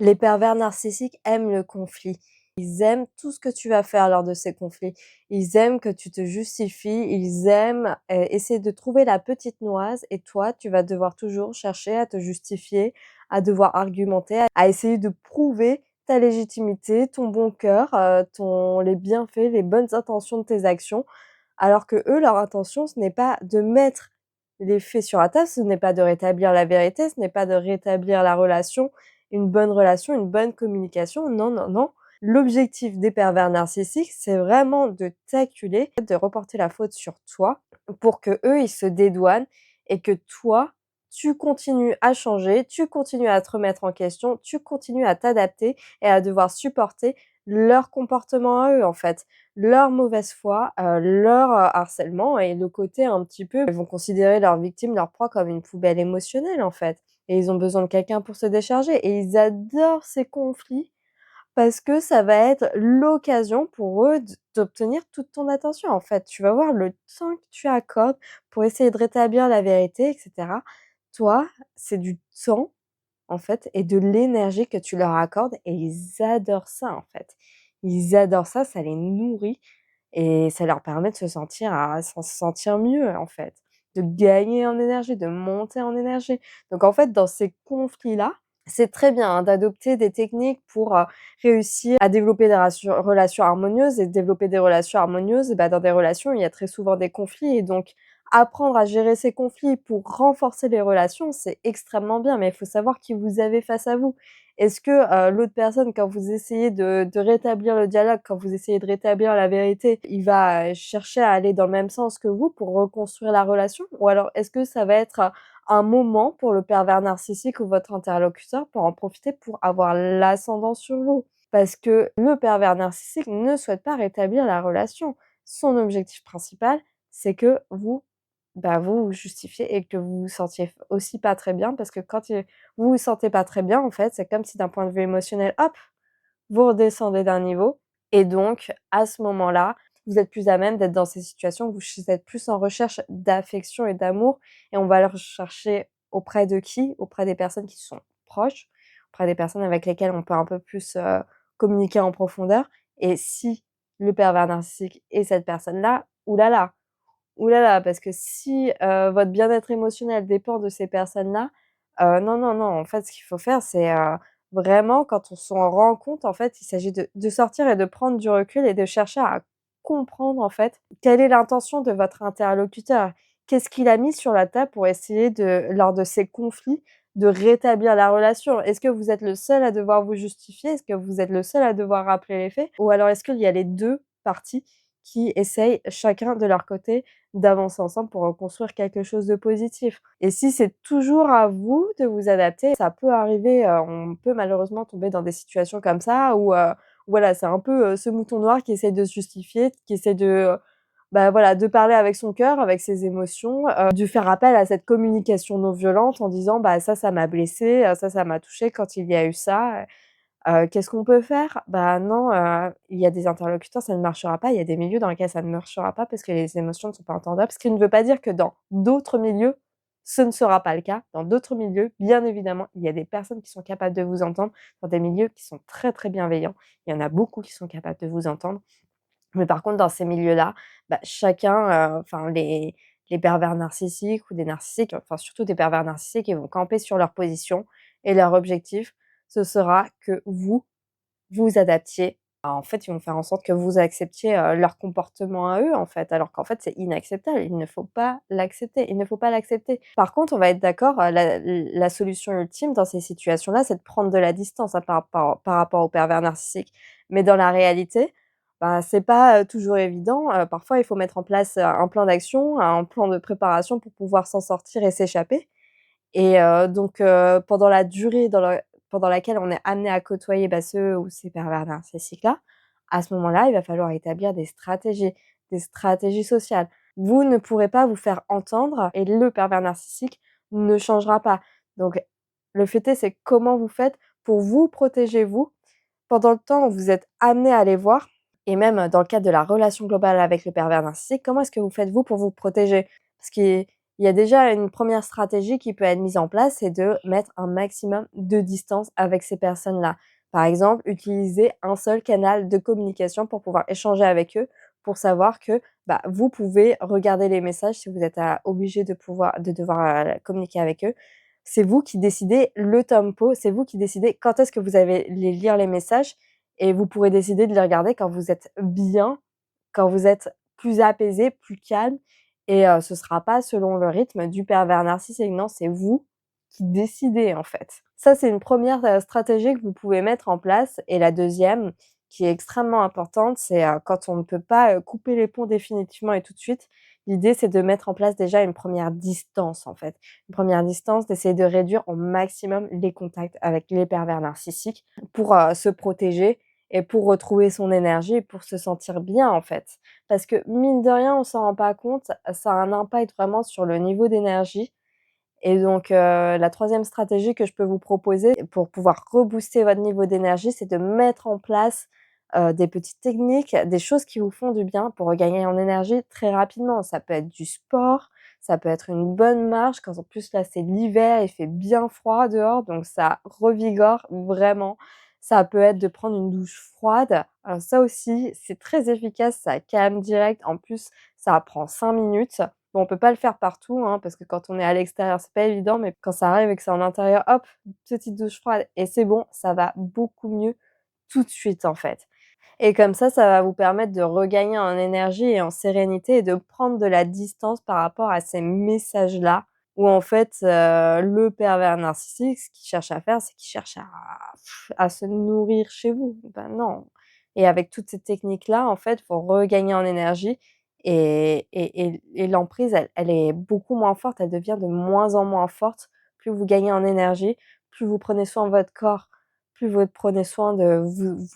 Les pervers narcissiques aiment le conflit. Ils aiment tout ce que tu vas faire lors de ces conflits. Ils aiment que tu te justifies, ils aiment, essayer de trouver la petite noise et toi, tu vas devoir toujours chercher à te justifier, à devoir argumenter, à essayer de prouver ta légitimité, ton bon cœur, ton les bienfaits, les bonnes intentions de tes actions. Alors que eux, leur intention, ce n'est pas de mettre les faits sur la table, ce n'est pas de rétablir la vérité, ce n'est pas de rétablir la relation, une bonne communication. Non, non, non. L'objectif des pervers narcissiques, c'est vraiment de t'acculer, de reporter la faute sur toi pour que eux ils se dédouanent et que toi, tu continues à changer, tu continues à te remettre en question, tu continues à t'adapter et à devoir supporter leur comportement à eux, en fait. Leur mauvaise foi, leur, harcèlement et le côté un petit peu ils vont considérer leur victime, leur proie comme une poubelle émotionnelle, en fait et ils ont besoin de quelqu'un pour se décharger et ils adorent ces conflits parce que ça va être l'occasion pour eux d'obtenir toute ton attention, en fait. Tu vas voir le temps que tu accordes pour essayer de rétablir la vérité et cetera. Toi, c'est du temps, en fait et de l'énergie que tu leur accordes et ils adorent ça, en fait. Ils adorent ça, ça les nourrit et ça leur permet de se sentir mieux, en fait, de gagner en énergie, de monter en énergie. Donc en fait, dans ces conflits-là, c'est très bien, hein, d'adopter des techniques pour, réussir à développer des relations harmonieuses et développer des relations harmonieuses, bah, dans des relations, il y a très souvent des conflits et donc apprendre à gérer ces conflits pour renforcer les relations, c'est extrêmement bien, mais il faut savoir qui vous avez face à vous. Est-ce que, l'autre personne, quand vous essayez de rétablir le dialogue, quand vous essayez de rétablir la vérité, il va, chercher à aller dans le même sens que vous pour reconstruire la relation? Ou alors est-ce que ça va être, un moment pour le pervers narcissique ou votre interlocuteur pour en profiter pour avoir l'ascendant sur vous? Parce que le pervers narcissique ne souhaite pas rétablir la relation. Son objectif principal, c'est que vous, bah, vous vous justifiez et que vous vous sentiez aussi pas très bien parce que quand, vous vous sentez pas très bien, en fait, c'est comme si d'un point de vue émotionnel, hop, vous redescendez d'un niveau et donc à ce moment-là, vous êtes plus à même d'être dans ces situations où vous êtes plus en recherche d'affection et d'amour et on va le rechercher auprès de qui? Auprès des personnes qui sont proches, auprès des personnes avec lesquelles on peut un peu plus, communiquer en profondeur et si le pervers narcissique est cette personne-là, ouh là là! Ouh là là, parce que si, votre bien-être émotionnel dépend de ces personnes-là, non, non, non, en fait, ce qu'il faut faire, c'est, vraiment quand on s'en rend compte, en fait, il s'agit de sortir et de prendre du recul et de chercher à comprendre, en fait, quelle est l'intention de votre interlocuteur. Qu'est-ce qu'il a mis sur la table pour essayer de lors de ces conflits, de rétablir la relation? Est-ce que vous êtes le seul à devoir vous justifier? Est-ce que vous êtes le seul à devoir rappeler les faits? Ou alors est-ce qu'il y a les 2 parties qui essayent chacun de leur côté d'avancer ensemble pour reconstruire quelque chose de positif. Et si c'est toujours à vous de vous adapter, ça peut arriver, on peut malheureusement tomber dans des situations comme ça où, voilà, c'est un peu, ce mouton noir qui essaie de se justifier, qui essaie de, bah, voilà, de parler avec son cœur, avec ses émotions, de faire appel à cette communication non violente en disant: «Bah, ça m'a blessé, ça m'a touché quand il y a eu ça». Qu'est-ce qu'on peut faire? Bah non, il y a des interlocuteurs, ça ne marchera pas. Il y a des milieux dans lesquels ça ne marchera pas parce que les émotions ne sont pas entendables. Ce qui ne veut pas dire que dans d'autres milieux, ce ne sera pas le cas. Dans d'autres milieux, bien évidemment, il y a des personnes qui sont capables de vous entendre, dans des milieux qui sont très, très bienveillants. Il y en a beaucoup qui sont capables de vous entendre. Mais par contre, dans ces milieux-là, bah, chacun, enfin les pervers narcissiques ou des narcissiques, enfin surtout des pervers narcissiques, ils vont camper sur leur position et leur objectif, ce sera que vous, vous adaptiez. En fait, ils vont faire en sorte que vous acceptiez, leur comportement à eux, en fait, alors qu'en fait, c'est inacceptable. Il ne faut pas l'accepter, il ne faut pas l'accepter. Par contre, on va être d'accord, la solution ultime dans ces situations-là, c'est de prendre de la distance, hein, par rapport aux pervers narcissiques. Mais dans la réalité, bah, c'est pas, toujours évident, parfois il faut mettre en place, un plan d'action, un plan de préparation pour pouvoir s'en sortir et s'échapper. Et donc pendant la durée pendant laquelle on est amené à côtoyer, bah, ceux ou ces pervers narcissiques-là, à ce moment-là, il va falloir établir des stratégies sociales. Vous ne pourrez pas vous faire entendre et le pervers narcissique ne changera pas. Donc le fait est, c'est comment vous faites pour vous protéger vous, pendant le temps où vous êtes amené à les voir et même dans le cadre de la relation globale avec le pervers narcissique, comment est-ce que vous faites vous pour vous protéger? Parce qu'il Il y a déjà une première stratégie qui peut être mise en place, c'est de mettre un maximum de distance avec ces personnes-là. Par exemple, utiliser un seul canal de communication pour pouvoir échanger avec eux, pour savoir que, bah, vous pouvez regarder les messages si vous êtes, obligé de devoir, communiquer avec eux. C'est vous qui décidez le tempo, c'est vous qui décidez quand est-ce que vous allez lire les messages et vous pourrez décider de les regarder quand vous êtes bien, quand vous êtes plus apaisé, plus calme et ce sera pas selon le rythme du pervers narcissique. Non, c'est vous qui décidez, en fait. Ça, c'est une première stratégie que vous pouvez mettre en place et la deuxième, qui est extrêmement importante, c'est, quand on ne peut pas, couper les ponts définitivement et tout de suite, l'idée, c'est de mettre en place déjà une première distance, en fait. Une première distance, d'essayer de réduire au maximum les contacts avec les pervers narcissiques pour, se protéger et pour retrouver son énergie et pour se sentir bien, en fait. Parce que mine de rien, on s'en rend pas compte, ça a un impact vraiment sur le niveau d'énergie et donc la troisième stratégie que je peux vous proposer pour pouvoir rebooster votre niveau d'énergie, c'est de mettre en place, des petites techniques, des choses qui vous font du bien pour regagner en énergie très rapidement. Ça peut être du sport, ça peut être une bonne marche, quand en plus là, c'est l'hiver, il fait bien froid dehors, donc ça revigore vraiment. Ça peut être de prendre une douche froide, ça aussi, c'est très efficace, ça calme direct. En plus, ça prend 5 minutes. Bon, on peut pas le faire partout, hein, parce que quand on est à l'extérieur, c'est pas évident, mais quand ça arrive et que c'est en intérieur, hop, une petite douche froide et c'est bon, ça va beaucoup mieux tout de suite, en fait. Et comme ça va vous permettre de regagner en énergie et en sérénité et de prendre de la distance par rapport à ces messages-là où en fait, le pervers narcissique, ce qu'il cherche à faire, c'est qu'il cherche à se nourrir chez vous. Ben non et avec toutes ces techniques-là, en fait, pour regagner en énergie et l'emprise, elle est beaucoup moins forte, elle devient de moins en moins forte. Plus vous gagnez en énergie, plus vous prenez soin de votre corps, plus vous prenez soin de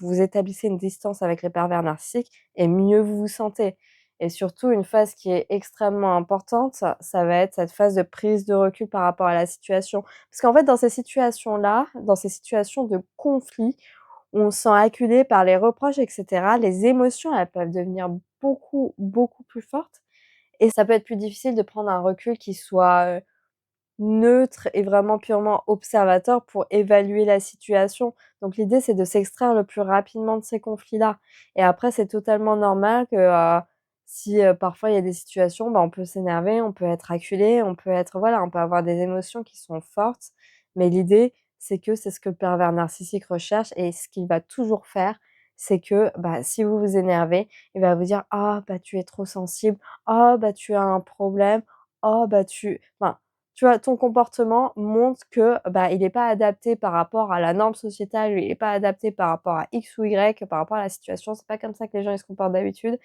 vous établissez une distance avec les pervers narcissiques et mieux vous vous sentez et surtout une phase qui est extrêmement importante, ça va être cette phase de prise de recul par rapport à la situation. Parce qu'en fait, dans ces situations-là, dans ces situations de conflit où on se sent acculé par les reproches et cetera, les émotions, elles peuvent devenir beaucoup, beaucoup plus fortes et ça peut être plus difficile de prendre un recul qui soit, neutre et vraiment purement observateur pour évaluer la situation. Donc l'idée, c'est de s'extraire le plus rapidement de ces conflits-là et après c'est totalement normal que, si, parfois il y a des situations, bah, on peut s'énerver, on peut être acculé, on peut être voilà, on peut avoir des émotions qui sont fortes, mais l'idée, c'est que c'est ce que le pervers narcissique recherche et ce qu'il va toujours faire, c'est que, bah, si vous vous énervez, il va vous dire: «Ah bah, tu es trop sensible. Ah bah, tu as un problème. Oh bah, tu» enfin tu vois, ton comportement montre que, bah, il est pas adapté par rapport à la norme sociétale, il est pas adapté par rapport à X ou Y, par rapport à la situation. C'est pas comme ça que les gens, ils se comportent d'habitude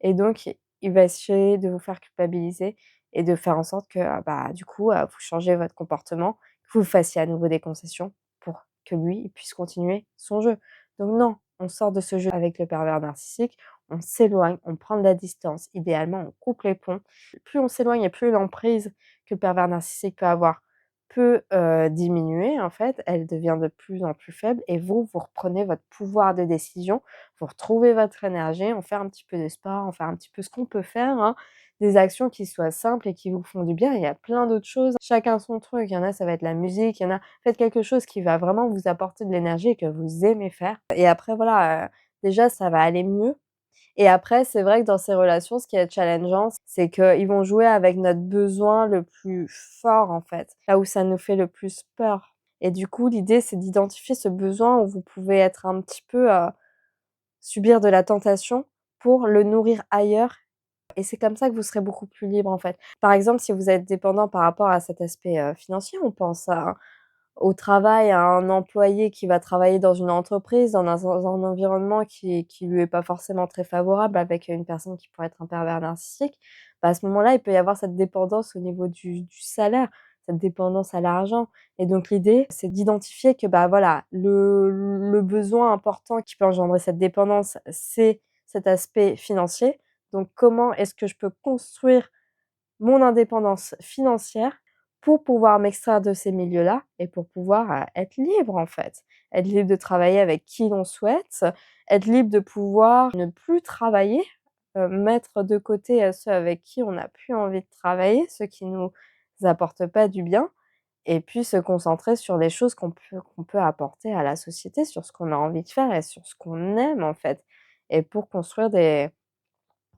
et donc il va essayer de vous faire culpabiliser et de faire en sorte que, bah, du coup, vous changez votre comportement, que vous fassiez à nouveau des concessions pour que lui, il puisse continuer son jeu. Donc non, on sort de ce jeu avec le pervers narcissique, on s'éloigne, on prend de la distance, idéalement on coupe les ponts. Plus on s'éloigne et plus l'emprise que le pervers narcissique peut avoir peut, diminuer en fait, elle devient de plus en plus faible et vous reprenez votre pouvoir de décision, vous retrouvez votre énergie, on fait un petit peu de sport, on fait un petit peu ce qu'on peut faire, hein. Des actions qui soient simples et qui vous font du bien. Il y a plein d'autres choses, chacun son truc. Il y en a, ça va être la musique, il y en a faites quelque chose qui va vraiment vous apporter de l'énergie et que vous aimez faire et après voilà, déjà ça va aller mieux et après, c'est vrai que dans ces relations, ce qui est challengeant, c'est qu'ils vont jouer avec notre besoin le plus fort, en fait, là où ça nous fait le plus peur. Et du coup, l'idée, c'est d'identifier ce besoin où vous pouvez être un petit peu, subir de la tentation pour le nourrir ailleurs et c'est comme ça que vous serez beaucoup plus libre, en fait. Par exemple, si vous êtes dépendant par rapport à cet aspect, financier, on pense à au travail à un employé qui va travailler dans une entreprise, dans un environnement qui lui est pas forcément très favorable avec une personne qui pourrait être un pervers narcissique, bah, à ce moment-là, il peut y avoir cette dépendance au niveau du salaire, cette dépendance à l'argent et donc l'idée, c'est d'identifier que, bah, voilà, le besoin important qui peut engendrer cette dépendance, c'est cet aspect financier. Donc comment est-ce que je peux construire mon indépendance financière pour pouvoir m'extraire de ces milieux-là et pour pouvoir, être libre, en fait. Être libre de travailler avec qui l'on souhaite, être libre de pouvoir ne plus travailler, mettre de côté, ceux avec qui on n'a plus envie de travailler, ceux qui nous apportent pas du bien et puis se concentrer sur les choses qu'on peut apporter à la société, sur ce qu'on a envie de faire et sur ce qu'on aime, en fait et pour construire des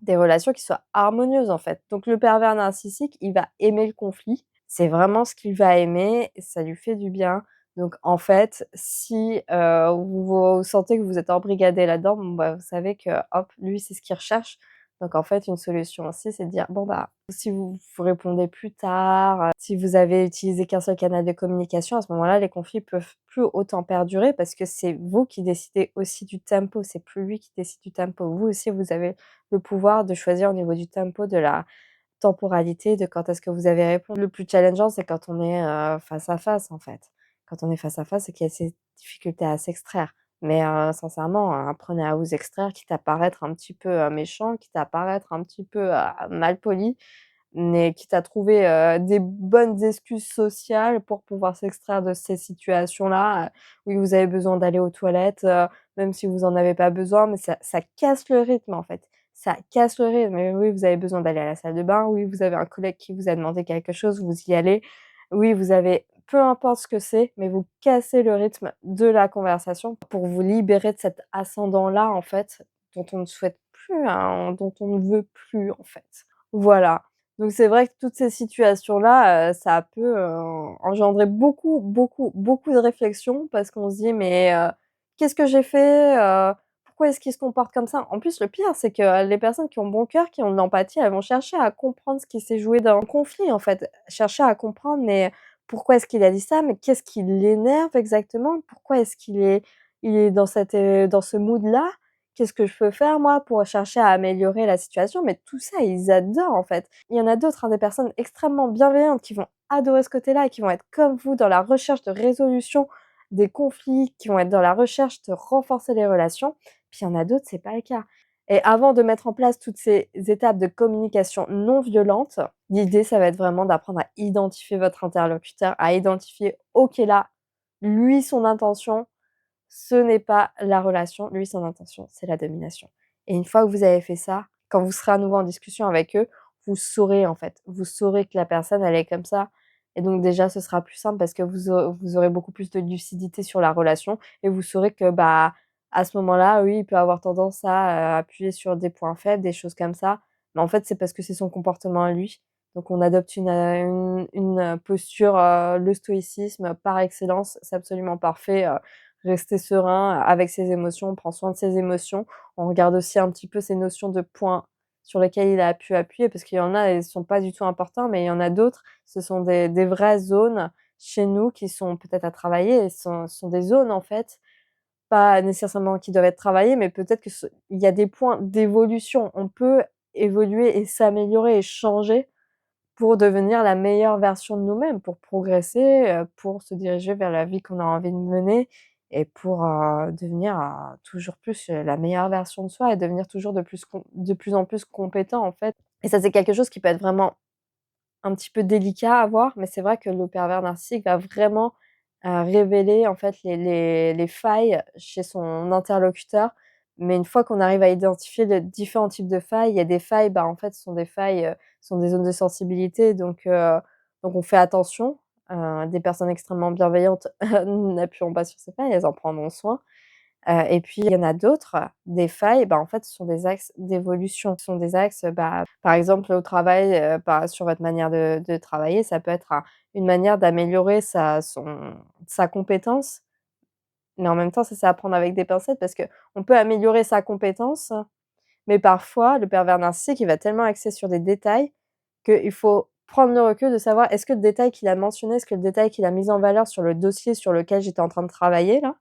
relations qui soient harmonieuses, en fait. Donc le pervers narcissique, il va aimer le conflit. C'est vraiment ce qu'il va aimer, et ça lui fait du bien. Donc en fait, si, vous sentez que vous êtes embrigadé là-dedans, bon bah, vous savez que hop, lui, c'est ce qu'il recherche. Donc en fait, une solution aussi, c'est de dire: «Bon bah, si vous répondez plus tard, si vous avez utilisé qu'un seul canal de communication, à ce moment-là, les conflits peuvent plus autant perdurer parce que c'est vous qui décidez aussi du tempo, c'est plus lui qui décide du tempo. Vous aussi, vous avez le pouvoir de choisir au niveau du tempo, de la temporalité, de quand est-ce que vous avez répondu. Le plus challengeant, c'est quand on est, face à face, en fait. Quand on est face à face, c'est qu'il y a ces difficultés à s'extraire. Mais, sincèrement, apprenez à vous extraire, quitte à paraître un petit peu, méchant, quitte à paraître un petit peu, malpoli, mais quitte à trouver, des bonnes excuses sociales pour pouvoir s'extraire de ces situations-là. Oui, vous avez besoin d'aller aux toilettes, même si vous en avez pas besoin, mais ça casse le rythme, en fait. Ça casse le rythme. Et oui, vous avez besoin d'aller à la salle de bain, oui, vous avez un collègue qui vous a demandé quelque chose, vous y allez. Oui, vous avez peu importe ce que c'est, mais vous cassez le rythme de la conversation pour vous libérer de cet ascendant-là, en fait, dont on ne souhaite plus, hein, dont on ne veut plus, en fait. Voilà. Donc c'est vrai que toutes ces situations-là, ça peut, engendrer beaucoup, beaucoup, beaucoup de réflexions parce qu'on se dit: «Mais, qu'est-ce que j'ai fait? Pourquoi est-ce qu'il se comporte comme ça?» En plus, le pire, c'est que les personnes qui ont bon cœur, qui ont de l'empathie, elles vont chercher à comprendre ce qui s'est joué dans le conflit, en fait. Chercher à comprendre, mais pourquoi est-ce qu'il a dit ça? Mais qu'est-ce qui l'énerve exactement? Pourquoi est-ce qu'il est dans ce mood-là? Qu'est-ce que je peux faire moi pour chercher à améliorer la situation? Mais tout ça, ils adorent en fait. Il y en a d'autres, hein, des personnes extrêmement bienveillantes qui vont adorer ce côté-là et qui vont être comme vous dans la recherche de résolution des conflits, qui vont être dans la recherche de renforcer les relations. Puis il y en a d'autres, c'est pas le cas. Et avant de mettre en place toutes ces étapes de communication non violente, l'idée, ça va être vraiment d'apprendre à identifier votre interlocuteur, à identifier: «OK, là, lui, son intention, ce n'est pas la relation, lui son intention, c'est la domination. Et une fois que vous avez fait ça, quand vous serez à nouveau en discussion avec eux, vous saurez en fait, vous saurez que la personne elle est comme ça et donc déjà ce sera plus simple parce que vous aurez beaucoup plus de lucidité sur la relation et vous saurez que, bah, à ce moment-là, oui, il peut avoir tendance à, appuyer sur des points faibles, des choses comme ça, mais en fait, c'est parce que c'est son comportement à lui. Donc on adopte une posture, le stoïcisme par excellence, c'est absolument parfait, rester serein avec ses émotions, on prend soin de ses émotions. On regarde aussi un petit peu ces notions de points sur lesquels il a pu appuyer parce qu'il y en a, elles sont pas du tout importants, mais il y en a d'autres, ce sont des vraies zones chez nous qui sont peut-être à travailler et sont des zones en fait, pas nécessairement qui doivent être travaillées, mais peut-être que ce il y a des points d'évolution. On peut évoluer et s'améliorer et changer pour devenir la meilleure version de nous-mêmes, pour progresser, pour se diriger vers la vie qu'on a envie de mener et pour, devenir, toujours plus, la meilleure version de soi et devenir toujours de plus en plus compétent, en fait. Et ça, c'est quelque chose qui peut être vraiment un petit peu délicat à voir, mais c'est vrai que le pervers narcissique va vraiment, révéler en fait les failles chez son interlocuteur. Mais une fois qu'on arrive à identifier les différents types de failles, il y a des failles, bah, en fait, ce sont des failles, ce sont des zones de sensibilité donc on fait attention. Des personnes extrêmement bienveillantes n'appuieront pas sur ces failles, elles en prendront soin. Et puis il y en a d'autres, des failles, bah, en fait, ce sont des axes d'évolution. Ce sont des axes, bah, par exemple au travail, sur votre manière de travailler, ça peut être une manière d'améliorer sa compétence, mais en même temps, ça, c'est à prendre avec des pincettes parce qu'on peut améliorer sa compétence, mais parfois le pervers narcissique, il va tellement axer sur des détails qu'il faut prendre le recul de savoir est-ce que le détail qu'il a mentionné, est-ce que le détail qu'il a mis en valeur sur le dossier sur lequel j'étais en train de travailler là,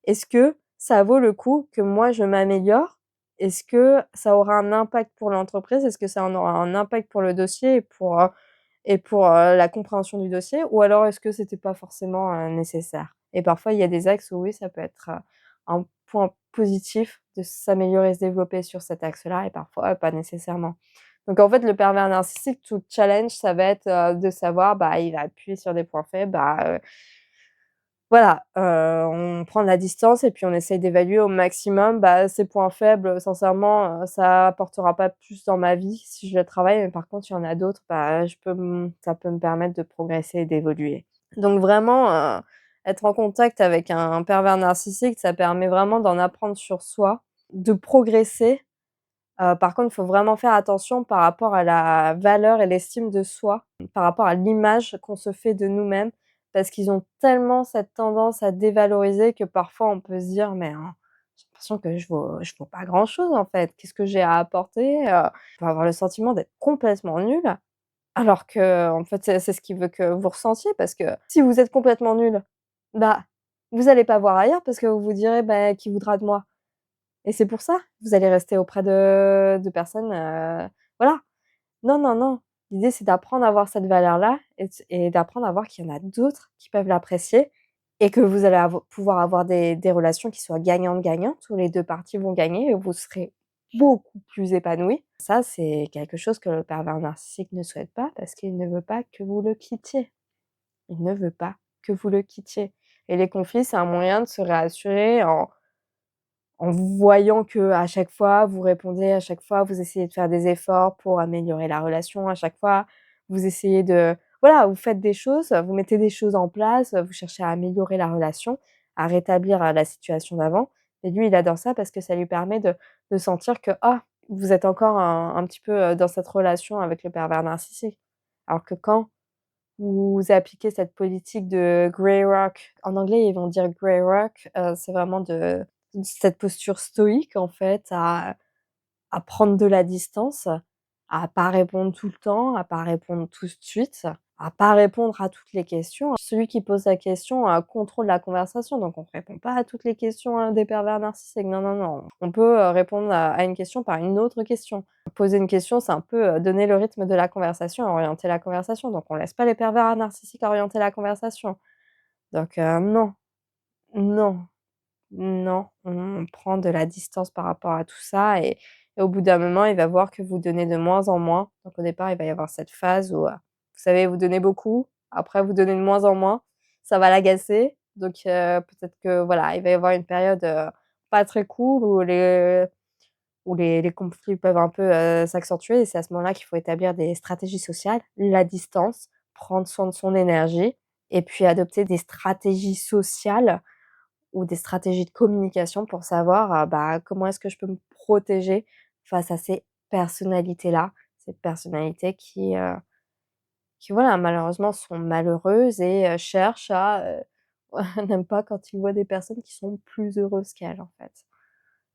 est-ce que ça vaut le coup que moi je m'améliore? Est-ce que ça aura un impact pour l'entreprise? Est-ce que ça en aura un impact pour le dossier et pour la compréhension du dossier? Ou alors est-ce que c'était pas forcément, nécessaire? Et parfois il y a des axes où oui, ça peut être, un point positif de s'améliorer, se développer sur cet axe-là et parfois, pas nécessairement. Donc en fait, le pervers narcissique, tout challenge, ça va être, de savoir, bah, il va appuyer sur des points faibles, bah, voilà, on prend de la distance et puis on essaye d'évaluer au maximum, bah, ses points faibles, sincèrement, ça apportera pas plus dans ma vie si je le travaille, mais par contre, il y en a d'autres, bah, ça peut me permettre de progresser et d'évoluer. Donc vraiment, être en contact avec un pervers narcissique, ça permet vraiment d'en apprendre sur soi, de progresser. Par contre, il faut vraiment faire attention par rapport à la valeur et l'estime de soi, par rapport à l'image qu'on se fait de nous-mêmes, parce qu'ils ont tellement cette tendance à dévaloriser que parfois on peut se dire: «Mais, j'ai l'impression que je vaux pas grand-chose en fait. Qu'est-ce que j'ai à apporter?» On peut avoir le sentiment d'être complètement nul, alors qu'en fait c'est ce qu'il veut que vous ressentiez parce que si vous êtes complètement nul, bah, vous allez pas voir ailleurs parce que vous vous direz: «Bah, qui voudra de moi?» Et c'est pour ça, vous allez rester auprès de personnes, voilà. Non, non, non. L'idée, c'est d'apprendre à voir cette valeur-là et d'apprendre à voir qu'il y en a d'autres qui peuvent l'apprécier et que vous allez pouvoir avoir des relations qui soient gagnantes-gagnantes, où les 2 parties vont gagner et vous serez beaucoup plus épanouis. Ça, c'est quelque chose que le pervers narcissique ne souhaite pas parce qu'il ne veut pas que vous le quittiez. Il ne veut pas que vous le quittiez et les conflits, c'est un moyen de se réassurer en voyant qu'à chaque fois, vous répondez, à chaque fois, vous essayez de faire des efforts pour améliorer la relation, à chaque fois, vous essayez de voilà, vous faites des choses, vous mettez des choses en place, vous cherchez à améliorer la relation, à rétablir, la situation d'avant et lui, il adore ça parce que ça lui permet de sentir que, ah, vous êtes encore un petit peu, dans cette relation avec le pervers narcissique. Alors que quand vous appliquez cette politique de grey rock. En anglais, ils vont dire grey rock, c'est vraiment de cette posture stoïque, en fait, à prendre de la distance, à pas répondre tout le temps, à pas répondre tout de suite, à pas répondre à toutes les questions. Celui qui pose la question, contrôle la conversation, donc on répond pas à toutes les questions, des pervers narcissiques. Non, non, non. On peut, répondre à une question par une autre question. Poser une question, c'est un peu, donner le rythme de la conversation, orienter la conversation, donc on laisse pas les pervers narcissiques orienter la conversation. Donc non, non. Non, on prend de la distance par rapport à tout ça et au bout d'un moment, il va voir que vous donnez de moins en moins. Donc au départ, il va y avoir cette phase où, vous savez, vous donnez beaucoup, après vous donnez de moins en moins, ça va l'agacer. Donc peut-être que voilà, il va y avoir une période, pas très cool où les conflits peuvent un peu, s'accentuer et c'est à ce moment-là qu'il faut établir des stratégies sociales, la distance, prendre soin de son énergie et puis adopter des stratégies sociales ou des stratégies de communication pour savoir, bah, comment est-ce que je peux me protéger face à ces personnalités-là. Ces personnalités qui voilà, malheureusement sont malheureuses et cherchent à, n'aiment pas quand ils voient des personnes qui sont plus heureuses qu'elles, en fait.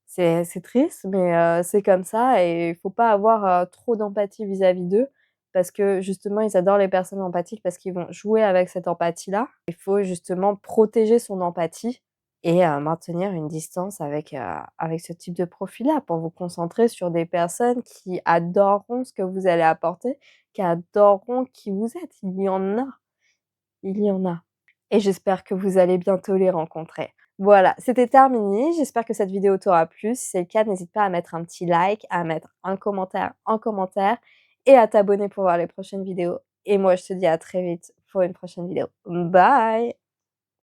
C'est triste, mais c'est comme ça et il faut pas avoir, trop d'empathie vis-à-vis d'eux parce que justement, ils adorent les personnes empathiques parce qu'ils vont jouer avec cette empathie-là. Il faut justement protéger son empathie et maintenir une distance avec ce type de profil-là pour vous concentrer sur des personnes qui adoreront ce que vous allez apporter, qui adoreront qui vous êtes. Il y en a, il y en a et j'espère que vous allez bientôt les rencontrer. Voilà, c'était terminé. J'espère que cette vidéo t'aura plu. Si c'est le cas, n'hésite pas à mettre un petit like, à mettre un commentaire en commentaire et à t'abonner pour voir les prochaines vidéos et moi, je te dis à très vite pour une prochaine vidéo. Bye!